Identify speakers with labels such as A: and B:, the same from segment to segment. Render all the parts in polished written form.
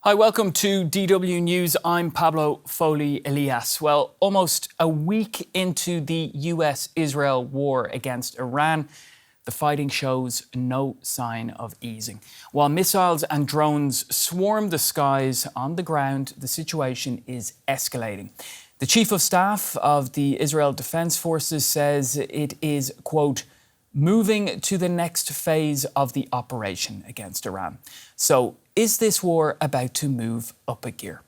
A: Hi, welcome to DW News. I'm Pablo Foley Elias. Well, almost a week into the US-Israel war against Iran, the fighting shows no sign of easing. While missiles and drones swarm the skies, on the ground, the situation is escalating. The Chief of Staff of the Israel Defense Forces says it is, quote, moving to the next phase of the operation against Iran. So, is this war about to move up a gear?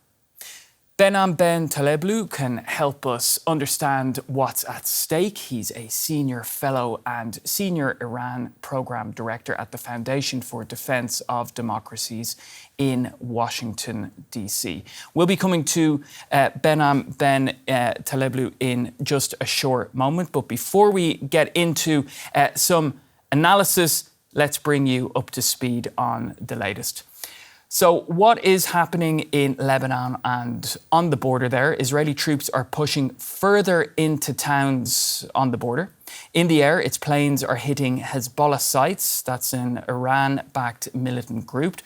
A: Benham Taleblu can help us understand what's at stake. He's a senior fellow and senior Iran program director at the Foundation for Defense of Democracies in Washington, D.C. We'll be coming to Benham Taleblu in just a short moment. But before we get into some analysis, let's bring you up to speed on the latest. So what is happening in Lebanon and on the border there? Israeli troops are pushing further into towns on the border. In the air, its planes are hitting Hezbollah sites. That's an Iran-backed militant group.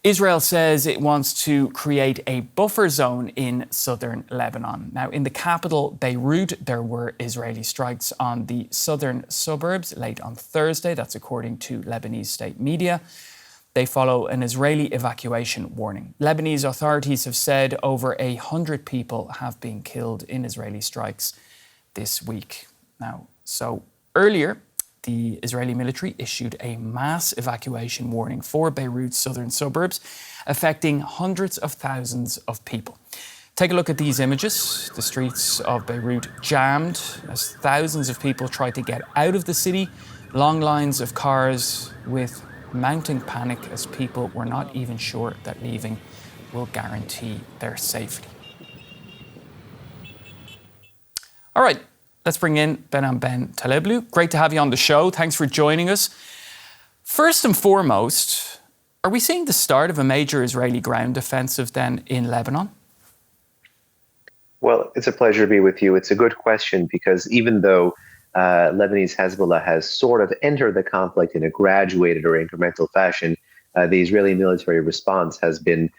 A: Israel says it wants to create a buffer zone in southern Lebanon. Now, in the capital, Beirut, there were Israeli strikes on the southern suburbs late on Thursday. That's according to Lebanese state media. They follow an Israeli evacuation warning. Lebanese authorities have said over 100 people have been killed in Israeli strikes this week. Now, so earlier, the Israeli military issued a mass evacuation warning for Beirut's southern suburbs, affecting hundreds of thousands of people. Take a look at these images. The streets of Beirut jammed as thousands of people tried to get out of the city. Long lines of cars with mounting panic as people were not even sure that leaving will guarantee their safety. All right, let's bring in Benham Taleblu. Great to have you on the show. Thanks for joining us. First and foremost, are we seeing the start of a major Israeli ground offensive then in Lebanon?
B: Well, it's a pleasure to be with you. It's a good question because even though Lebanese Hezbollah has sort of entered the conflict in a graduated or incremental fashion, the Israeli military response has been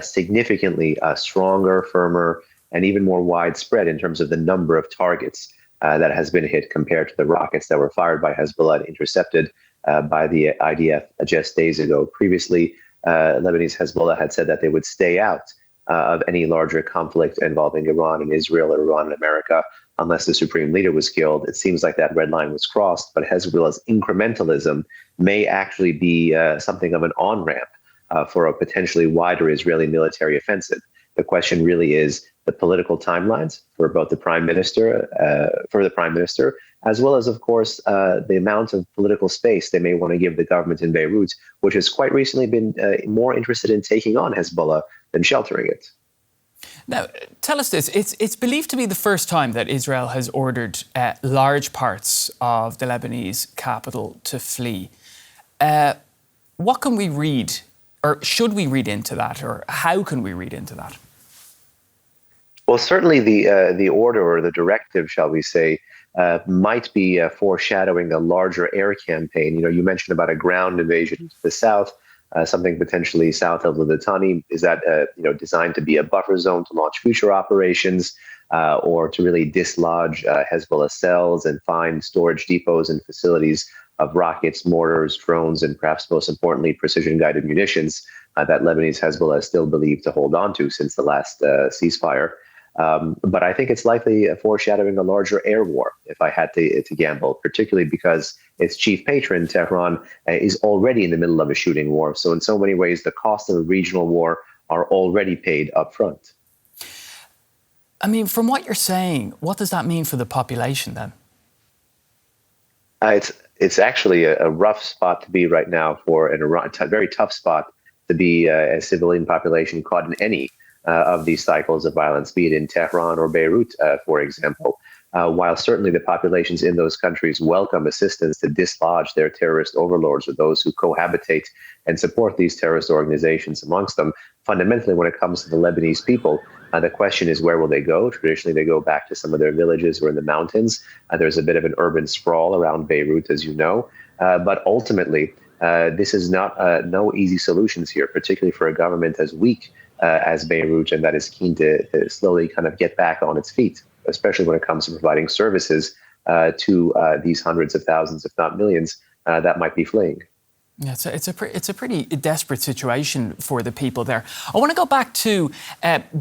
B: significantly stronger, firmer, and even more widespread in terms of the number of targets that has been hit compared to the rockets that were fired by Hezbollah and intercepted by the IDF just days ago. Previously, Lebanese Hezbollah had said that they would stay out of any larger conflict involving Iran and Israel or Iran and America unless the supreme leader was killed. It seems like that red line was crossed, but Hezbollah's incrementalism may actually be something of an on-ramp for a potentially wider Israeli military offensive. The question really is the political timelines for both the prime minister, as well as, of course, the amount of political space they may want to give the government in Beirut, which has quite recently been more interested in taking on Hezbollah than sheltering it.
A: Now, tell us this. It's believed to be the first time that Israel has ordered large parts of the Lebanese capital to flee. What can we read, or should we read into that, or how can we read into that?
B: Well, certainly the order or the directive, shall we say, might be foreshadowing a larger air campaign. You know, you mentioned about a ground invasion to the south. Something potentially south of Litani. Is that designed to be a buffer zone to launch future operations or to really dislodge Hezbollah cells and find storage depots and facilities of rockets, mortars, drones, and perhaps most importantly, precision-guided munitions that Lebanese Hezbollah is still believed to hold on to since the last ceasefire. But I think it's likely foreshadowing a larger air war, if I had to gamble, particularly because its chief patron, Tehran, is already in the middle of a shooting war. So in so many ways, the costs of a regional war are already paid up front.
A: I mean, from what you're saying, what does that mean for the population then?
B: It's actually a rough spot to be right now for an Iran, a very tough spot to be a civilian population caught in any of these cycles of violence, be it in Tehran or Beirut, for example. While certainly the populations in those countries welcome assistance to dislodge their terrorist overlords or those who cohabitate and support these terrorist organizations amongst them, fundamentally when it comes to the Lebanese people, the question is where will they go? Traditionally, they go back to some of their villages or in the mountains. There's a bit of an urban sprawl around Beirut, as you know. But ultimately, This is not no easy solutions here, particularly for a government as weak as Beirut and that is keen to slowly kind of get back on its feet, especially when it comes to providing services to these hundreds of thousands, if not millions, that might be fleeing.
A: Yeah, it's a pretty desperate situation for the people there. I want to go back to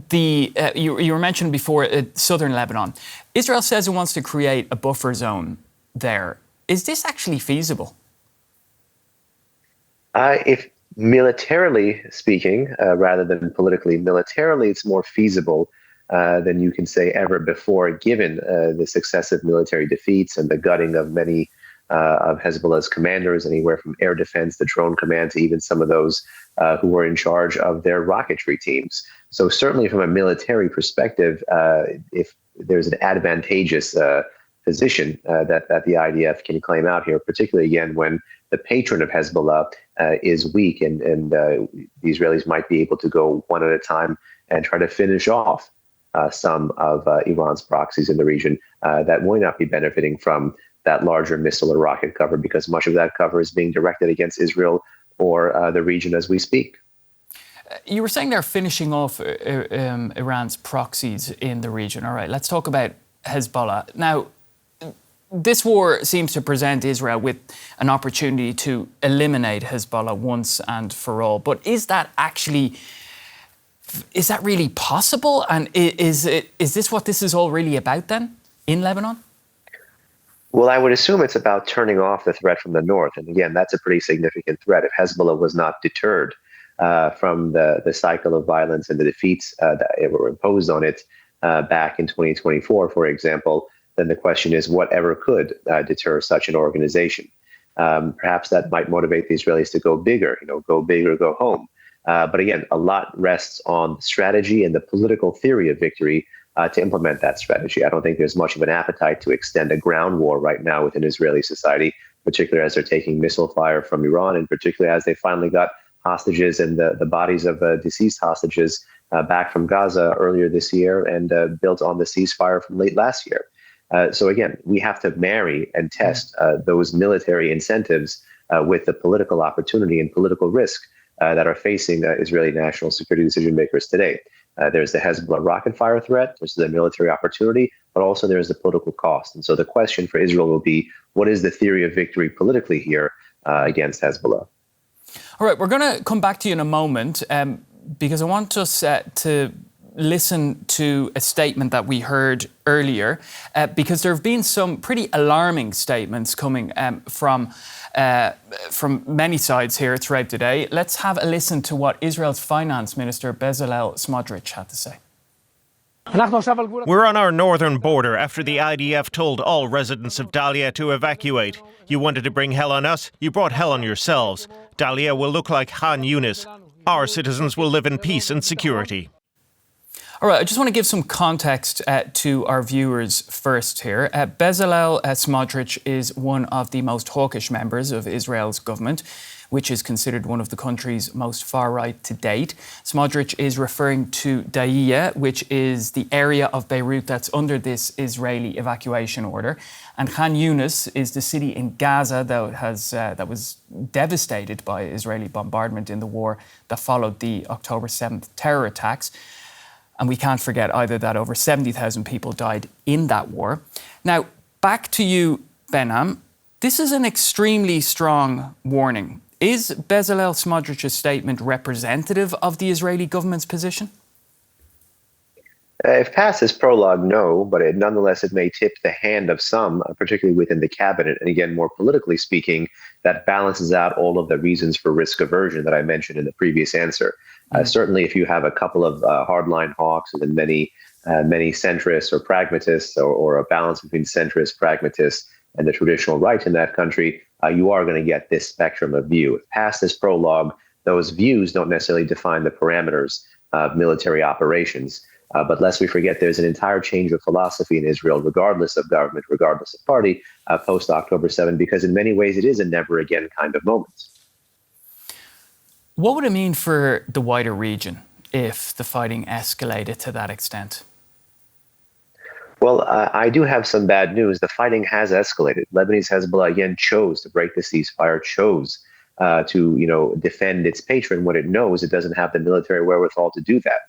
A: you were mentioning before southern Lebanon. Israel says it wants to create a buffer zone there. Is this actually feasible?
B: If militarily speaking, rather than politically, militarily, it's more feasible than you can say ever before, given the successive military defeats and the gutting of many of Hezbollah's commanders, anywhere from air defense, the drone command, to even some of those who were in charge of their rocketry teams. So certainly from a military perspective, if there's an advantageous position that the IDF can claim out here, particularly again when the patron of Hezbollah is weak and the Israelis might be able to go one at a time and try to finish off some of Iran's proxies in the region that might not be benefiting from that larger missile or rocket cover, because much of that cover is being directed against Israel or the region as we speak.
A: You were saying they're finishing off Iran's proxies in the region. All right, let's talk about Hezbollah. Now, this war seems to present Israel with an opportunity to eliminate Hezbollah once and for all. But is that really possible? And is this what this is all really about then in Lebanon?
B: Well, I would assume it's about turning off the threat from the north. And again, that's a pretty significant threat. If Hezbollah was not deterred from the cycle of violence and the defeats that were imposed on it back in 2024, for example, then the question is whatever could deter such an organization. Perhaps that might motivate the Israelis to go bigger, go big or go home. But again, a lot rests on the strategy and the political theory of victory to implement that strategy. I don't think there's much of an appetite to extend a ground war right now within Israeli society, particularly as they're taking missile fire from Iran, and particularly as they finally got hostages and the bodies of deceased hostages back from Gaza earlier this year and built on the ceasefire from late last year. So again, we have to marry and test those military incentives with the political opportunity and political risk that are facing Israeli national security decision makers today. There's the Hezbollah rocket fire threat, there's the military opportunity, but also there's the political cost. And so the question for Israel will be, what is the theory of victory politically here against Hezbollah?
A: All right, we're going to come back to you in a moment because I want us to listen to a statement that we heard earlier because there have been some pretty alarming statements coming from many sides here throughout the day. Let's have a listen to what Israel's Finance Minister Bezalel Smotrich had to say.
C: We're on our northern border after the IDF told all residents of Dalia to evacuate. You wanted to bring hell on us, you brought hell on yourselves. Dalia will look like Khan Yunis. Our citizens will live in peace and security.
A: All right, I just want to give some context to our viewers first here. Bezalel Smotrich is one of the most hawkish members of Israel's government, which is considered one of the country's most far-right to date. Smotrich is referring to Dahiya, which is the area of Beirut that's under this Israeli evacuation order. And Khan Yunis is the city in Gaza that was devastated by Israeli bombardment in the war that followed the October 7th terror attacks. And we can't forget either that over 70,000 people died in that war. Now, back to you, Benham. This is an extremely strong warning. Is Bezalel Smotrich's statement representative of the Israeli government's position?
B: If past is prologue, no, but nonetheless, it may tip the hand of some, particularly within the cabinet. And again, more politically speaking, that balances out all of the reasons for risk aversion that I mentioned in the previous answer. Certainly, if you have a couple of hardline hawks and then many centrists or pragmatists, or a balance between centrists, pragmatists, and the traditional right in that country, you are going to get this spectrum of view. If past this prologue, those views don't necessarily define the parameters of military operations. But lest we forget, there's an entire change of philosophy in Israel, regardless of government, regardless of party, post-October 7, because in many ways it is a never-again kind of moment.
A: What would it mean for the wider region if the fighting escalated to that extent?
B: Well, I do have some bad news. The fighting has escalated. Lebanese Hezbollah again chose to break the ceasefire, chose to defend its patron when it knows it doesn't have the military wherewithal to do that.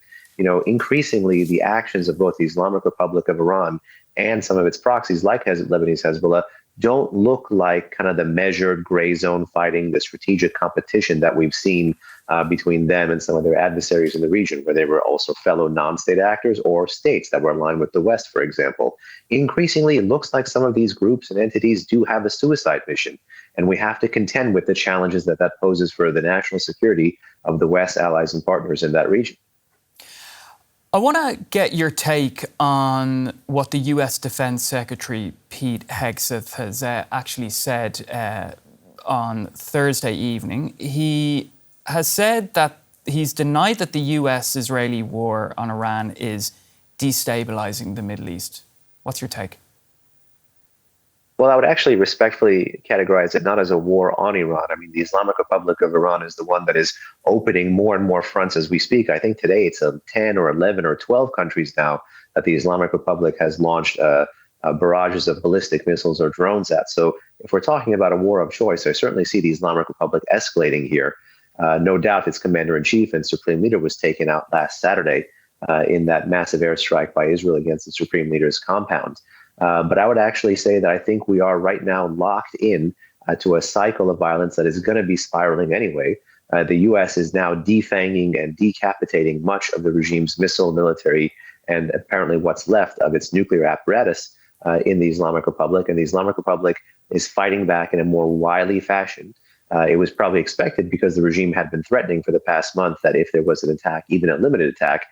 B: Increasingly, the actions of both the Islamic Republic of Iran and some of its proxies, like Lebanese Hezbollah, don't look like kind of the measured gray zone fighting, the strategic competition that we've seen between them and some of their adversaries in the region, where they were also fellow non-state actors or states that were aligned with the West, for example. Increasingly, it looks like some of these groups and entities do have a suicide mission, and we have to contend with the challenges that poses for the national security of the West, allies, and partners in that region.
A: I want to get your take on what the US Defense Secretary Pete Hegseth has actually said on Thursday evening. He has said that he's denied that the US-Israeli war on Iran is destabilizing the Middle East. What's your take?
B: Well, I would actually respectfully categorize it not as a war on Iran. I mean, the Islamic Republic of Iran is the one that is opening more and more fronts as we speak. I think today it's 10 or 11 or 12 countries now that the Islamic Republic has launched barrages of ballistic missiles or drones at. So if we're talking about a war of choice, I certainly see the Islamic Republic escalating here. No doubt its commander-in-chief and supreme leader was taken out last Saturday in that massive airstrike by Israel against the supreme leader's compound. But I would actually say that I think we are right now locked in to a cycle of violence that is going to be spiraling anyway. The U.S. is now defanging and decapitating much of the regime's missile, military, and apparently what's left of its nuclear apparatus in the Islamic Republic. And the Islamic Republic is fighting back in a more wily fashion. It was probably expected because the regime had been threatening for the past month that if there was an attack, even a limited attack,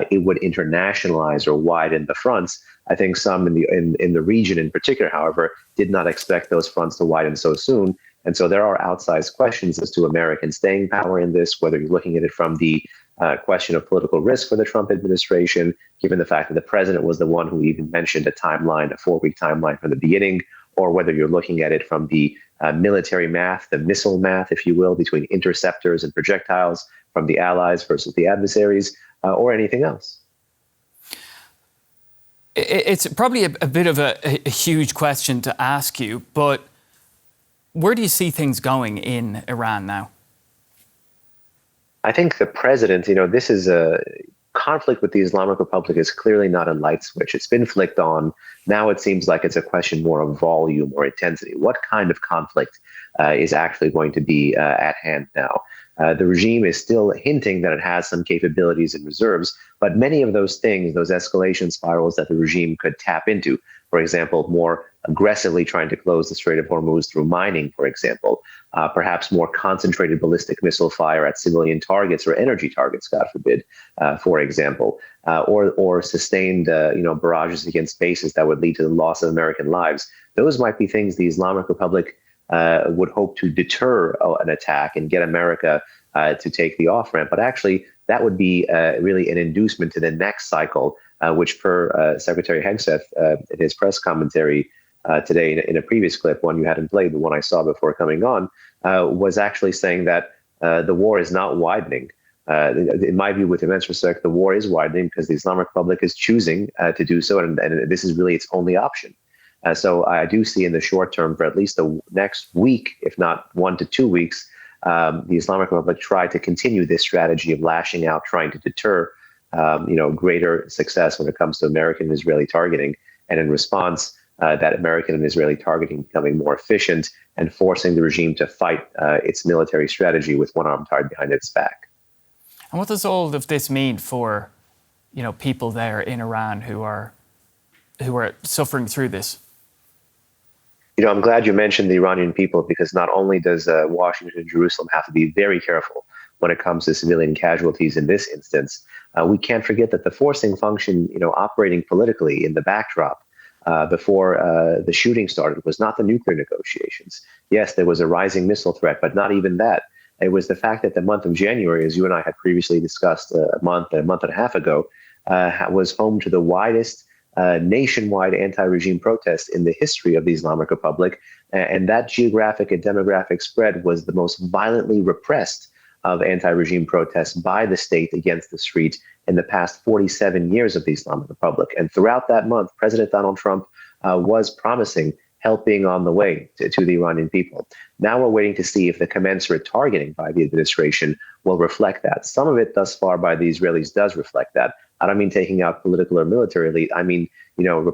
B: it would internationalize or widen the fronts. I think some in the region in particular, however, did not expect those fronts to widen so soon. And so there are outsized questions as to American staying power in this, whether you're looking at it from the question of political risk for the Trump administration, given the fact that the president was the one who even mentioned a timeline, a 4-week timeline from the beginning, or whether you're looking at it from the military math, the missile math, if you will, between interceptors and projectiles from the allies versus the adversaries, or anything else.
A: It's probably a bit of a huge question to ask you, but where do you see things going in Iran now?
B: I think the president, this is a conflict with the Islamic Republic is clearly not a light switch. It's been flicked on. Now it seems like it's a question more of volume or intensity. What kind of conflict is actually going to be at hand now? The regime is still hinting that it has some capabilities and reserves, but many of those things, those escalation spirals that the regime could tap into, for example, more aggressively trying to close the Strait of Hormuz through mining, for example, perhaps more concentrated ballistic missile fire at civilian targets or energy targets, God forbid, for example, or sustained, barrages against bases that would lead to the loss of American lives. Those might be things the Islamic Republic would hope to deter an attack and get America to take the off-ramp. But actually, that would be really an inducement to the next cycle, which per Secretary Hegseth in his press commentary today in a previous clip, one you hadn't played, the one I saw before coming on, was actually saying that the war is not widening. In my view, with immense respect, the war is widening because the Islamic Republic is choosing to do so, and this is really its only option. So I do see in the short term, for at least the next week, if not 1 to 2 weeks, the Islamic Republic try to continue this strategy of lashing out, trying to deter, greater success when it comes to American and Israeli targeting. And in response, that American and Israeli targeting becoming more efficient and forcing the regime to fight its military strategy with one arm tied behind its back.
A: And what does all of this mean for, people there in Iran who are suffering through this?
B: I'm glad you mentioned the Iranian people, because not only does Washington and Jerusalem have to be very careful when it comes to civilian casualties in this instance, we can't forget that the forcing function, operating politically in the backdrop before the shooting started was not the nuclear negotiations. Yes, there was a rising missile threat, but not even that. It was the fact that the month of January, as you and I had previously discussed a month and a half ago, was home to the widest nationwide anti-regime protests in the history of the Islamic Republic. And that geographic and demographic spread was the most violently repressed of anti-regime protests by the state against the street in the past 47 years of the Islamic Republic. And throughout that month, President Donald Trump was promising helping on the way to the Iranian people. Now we're waiting to see if the commensurate targeting by the administration will reflect that. Some of it thus far by the Israelis does reflect that. I don't mean taking out political or military elite. I mean,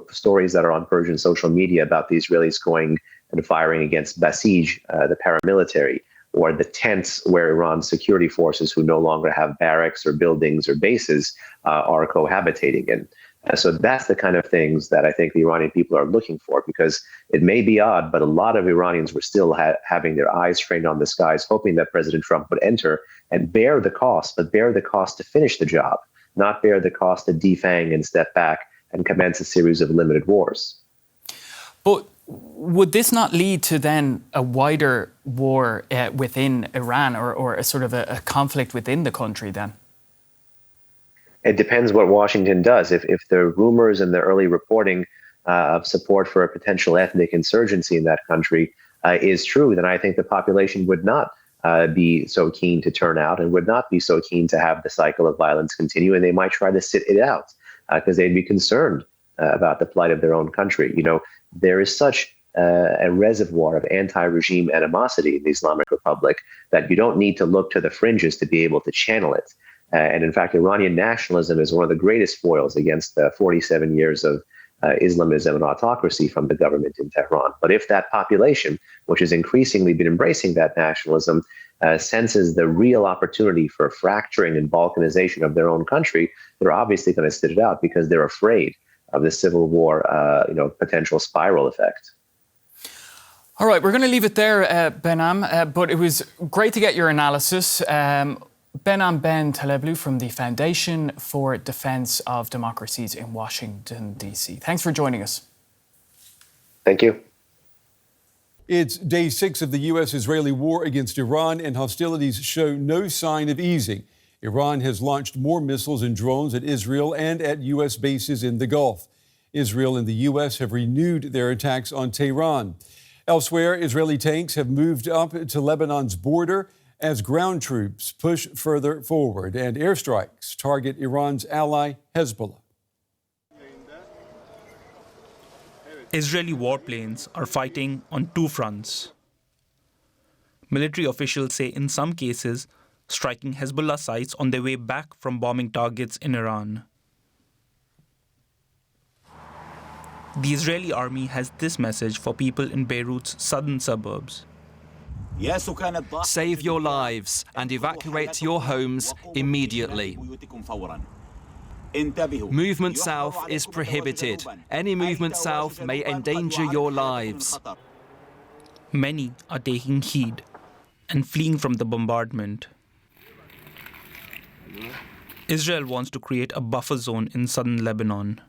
B: stories that are on Persian social media about the Israelis going and firing against Basij, the paramilitary, or the tents where Iran's security forces, who no longer have barracks or buildings or bases, are cohabitating in. So that's the kind of things that I think the Iranian people are looking for, because it may be odd, but a lot of Iranians were still having their eyes trained on the skies, hoping that President Trump would enter and bear the cost, but bear the cost to finish the job, not bear the cost to defang and step back and commence a series of limited wars.
A: But would this not lead to then a wider war within Iran, or a sort of a conflict within the country then?
B: It depends what Washington does. If the rumors and the early reporting of support for a potential ethnic insurgency in that country is true, then I think the population would not be so keen to turn out and would not be so keen to have the cycle of violence continue, and they might try to sit it out because they'd be concerned about the plight of their own country. There is such a reservoir of anti-regime animosity in the Islamic Republic that you don't need to look to the fringes to be able to channel it. And in fact, Iranian nationalism is one of the greatest foils against the 47 years of Islamism and autocracy from the government in Tehran. But if that population, which has increasingly been embracing that nationalism, senses the real opportunity for fracturing and balkanization of their own country, they're obviously going to sit it out because they're afraid of the civil war, potential spiral effect.
A: All right, we're going to leave it there, Benham, but it was great to get your analysis. Benham Ben Taleblu from the Foundation for Defense of Democracies in Washington, D.C. Thanks for joining us.
B: Thank you.
D: It's day 6 of the U.S.-Israeli war against Iran, and hostilities show no sign of easing. Iran has launched more missiles and drones at Israel and at U.S. bases in the Gulf. Israel and the U.S. have renewed their attacks on Tehran. Elsewhere, Israeli tanks have moved up to Lebanon's border as ground troops push further forward, and airstrikes target Iran's ally Hezbollah.
E: Israeli warplanes are fighting on two fronts. Military officials say in some cases, striking Hezbollah sites on their way back from bombing targets in Iran. The Israeli army has this message for people in Beirut's southern suburbs.
F: Save your lives and evacuate your homes immediately. Movement south is prohibited. Any movement south may endanger your lives.
E: Many are taking heed and fleeing from the bombardment. Israel wants to create a buffer zone in southern Lebanon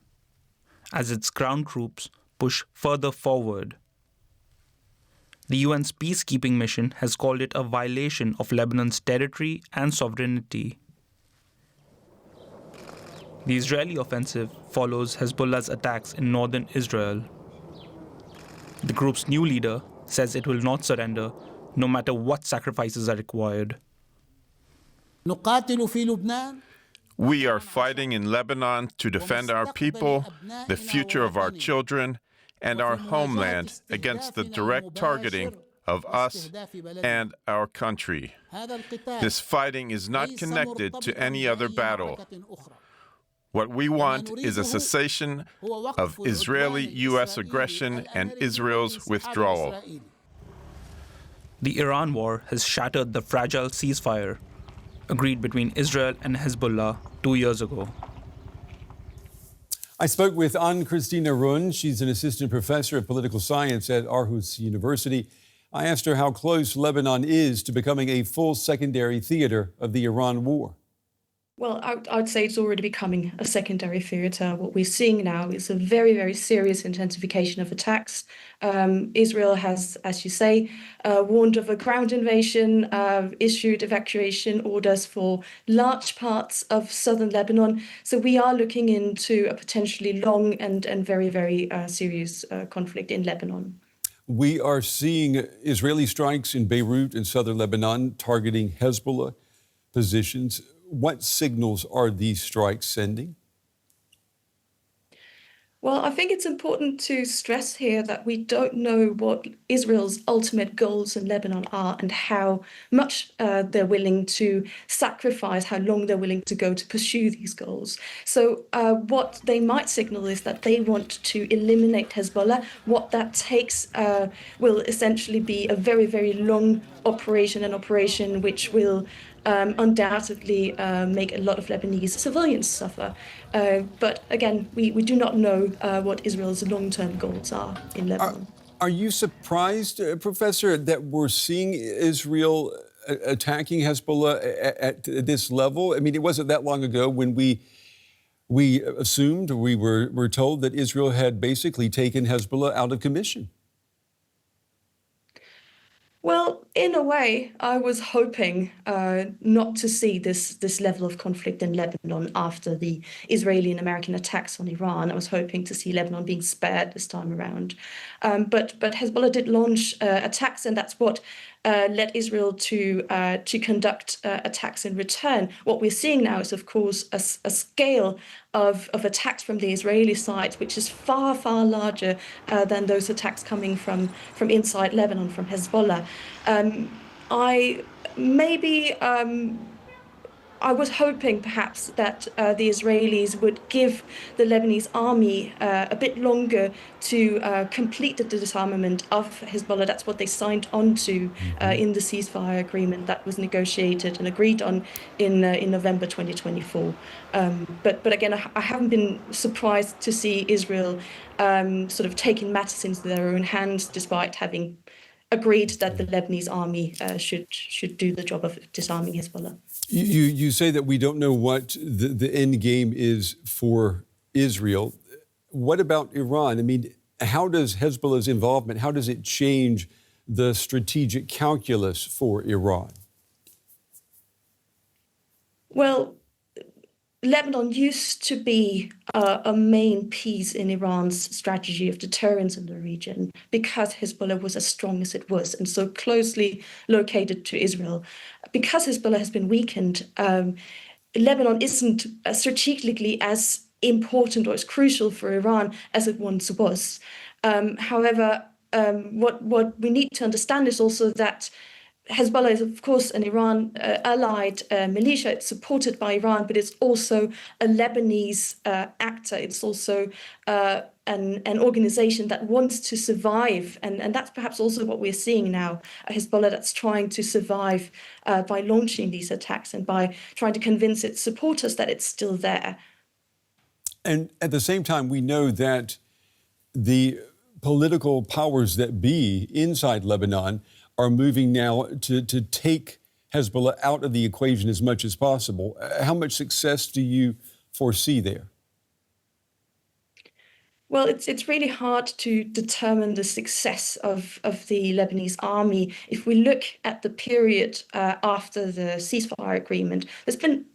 E: as its ground troops push further forward. The UN's peacekeeping mission has called it a violation of Lebanon's territory and sovereignty. The Israeli offensive follows Hezbollah's attacks in northern Israel. The group's new leader says it will not surrender, no matter what sacrifices are required.
G: We are fighting in Lebanon to defend our people, the future of our children, and our homeland against the direct targeting of us and our country. This fighting is not connected to any other battle. What we want is a cessation of Israeli-U.S. aggression and Israel's withdrawal.
E: The Iran war has shattered the fragile ceasefire agreed between Israel and Hezbollah 2 years ago.
D: I spoke with Kerstine Ronn. She's an assistant professor of political science at Aarhus University. I asked her how close Lebanon is to becoming a full secondary theater of the Iran war.
H: Well, I would say it's already becoming a secondary theatre. What we're seeing now is a very, very serious intensification of attacks. Israel has, as you say, warned of a ground invasion, issued evacuation orders for large parts of southern Lebanon. So we are looking into a potentially long and very, very serious conflict in Lebanon.
D: We are seeing Israeli strikes in Beirut and southern Lebanon targeting Hezbollah positions. What signals are these strikes sending?
H: Well, I think it's important to stress here that we don't know what Israel's ultimate goals in Lebanon are and how much they're willing to sacrifice, how long they're willing to go to pursue these goals. So what they might signal is that they want to eliminate Hezbollah. What that takes will essentially be a very, very long operation, an operation which will undoubtedly make a lot of Lebanese civilians suffer. But again, we do not know what Israel's long-term goals are in Lebanon.
D: Are you surprised, Professor, that we're seeing Israel attacking Hezbollah at this level? I mean, it wasn't that long ago when we assumed, we were told that Israel had basically taken Hezbollah out of commission.
H: Well, in a way, I was hoping not to see this level of conflict in Lebanon after the Israeli and American attacks on Iran. I was hoping to see Lebanon being spared this time around. But Hezbollah did launch attacks, and that's what led Israel to conduct attacks in return. What we're seeing now is, of course, a scale of attacks from the Israeli side, which is far, far larger than those attacks coming from inside Lebanon, from Hezbollah. I was hoping perhaps that the Israelis would give the Lebanese army a bit longer to complete the disarmament of Hezbollah. That's what they signed on to in the ceasefire agreement that was negotiated and agreed on in November 2024. But again, I haven't been surprised to see Israel sort of taking matters into their own hands, despite having agreed that the Lebanese army should do the job of disarming Hezbollah.
D: You say that we don't know what the end game is for Israel. What about Iran? I mean, how does Hezbollah's involvement, how does it change the strategic calculus for Iran?
H: Well, Lebanon used to be a main piece in Iran's strategy of deterrence in the region because Hezbollah was as strong as it was and so closely located to Israel. Because Hezbollah has been weakened, Lebanon isn't strategically as important or as crucial for Iran as it once was. However, what we need to understand is also that Hezbollah is, of course, an Iran allied militia. It's supported by Iran, but it's also a Lebanese actor. It's also an organization that wants to survive. And that's perhaps also what we're seeing now, a Hezbollah that's trying to survive by launching these attacks and by trying to convince its supporters that it's still there.
D: And at the same time, we know that the political powers that be inside Lebanon are moving now to take Hezbollah out of the equation as much as possible. How much success do you foresee there?
H: Well, it's really hard to determine the success of the Lebanese army. If we look at the period after the ceasefire agreement, there's been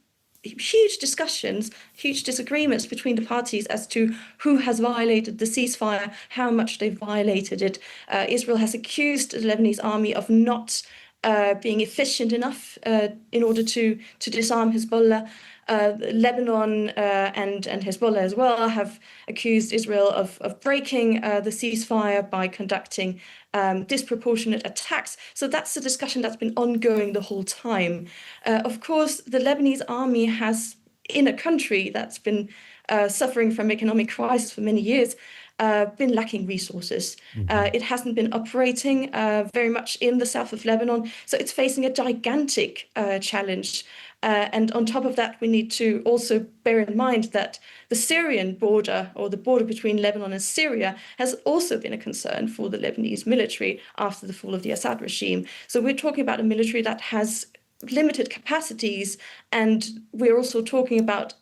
H: huge discussions, huge disagreements between the parties as to who has violated the ceasefire, how much they've violated it. Israel has accused the Lebanese army of not being efficient enough in order to disarm Hezbollah. Lebanon and Hezbollah as well have accused Israel of breaking the ceasefire by conducting disproportionate attacks. So that's a discussion that's been ongoing the whole time. Of course, the Lebanese army has, in a country that's been suffering from economic crisis for many years, been lacking resources. It hasn't been operating very much in the south of Lebanon, so it's facing a gigantic challenge. And on top of that, we need to also bear in mind that the Syrian border, or the border between Lebanon and Syria, has also been a concern for the Lebanese military after the fall of the Assad regime. So we're talking about a military that has limited capacities, and we're also talking about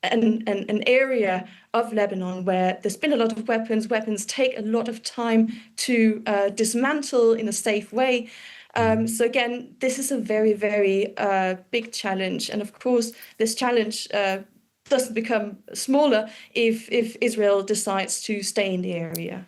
H: an area of Lebanon where there's been a lot of weapons. Weapons take a lot of time to dismantle in a safe way. So again, this is a very, very big challenge. And of course, this challenge doesn't become smaller if Israel decides to stay in the area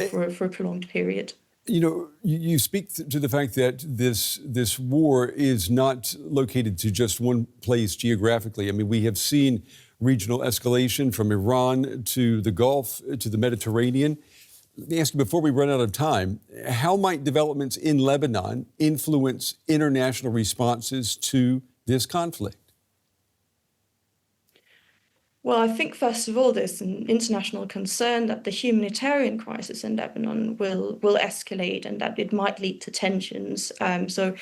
H: for a prolonged period.
D: You know, you speak to the fact that this war is not located to just one place geographically. I mean, we have seen regional escalation from Iran to the Gulf to the Mediterranean. Let me ask you, before we run out of time, how might developments in Lebanon influence international responses to this conflict?
H: Well, I think, first of all, there's an international concern that the humanitarian crisis in Lebanon will escalate and that it might lead to tensions. So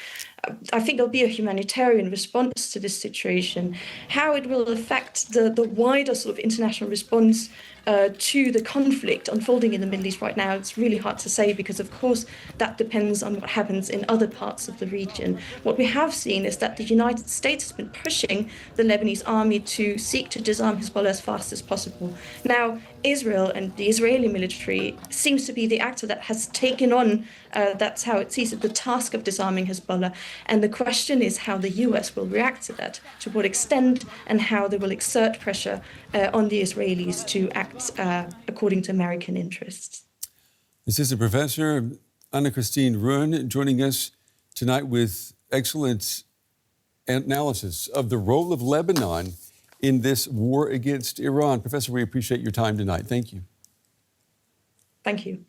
H: I think there'll be a humanitarian response to this situation. How it will affect the wider sort of international response to the conflict unfolding in the Middle East right now, it's really hard to say because, of course, that depends on what happens in other parts of the region. What we have seen is that the United States has been pushing the Lebanese army to seek to disarm Hezbollah as fast as possible. Now, Israel and the Israeli military seems to be the actor that has taken on, that's how it sees it, the task of disarming Hezbollah. And the question is how the US will react to that, to what extent, and how they will exert pressure on the Israelis to act according to American interests.
D: Assistant Professor Kerstine Ronn joining us tonight with excellent analysis of the role of Lebanon in this war against Iran. Professor, we appreciate your time tonight. Thank you.
H: Thank you.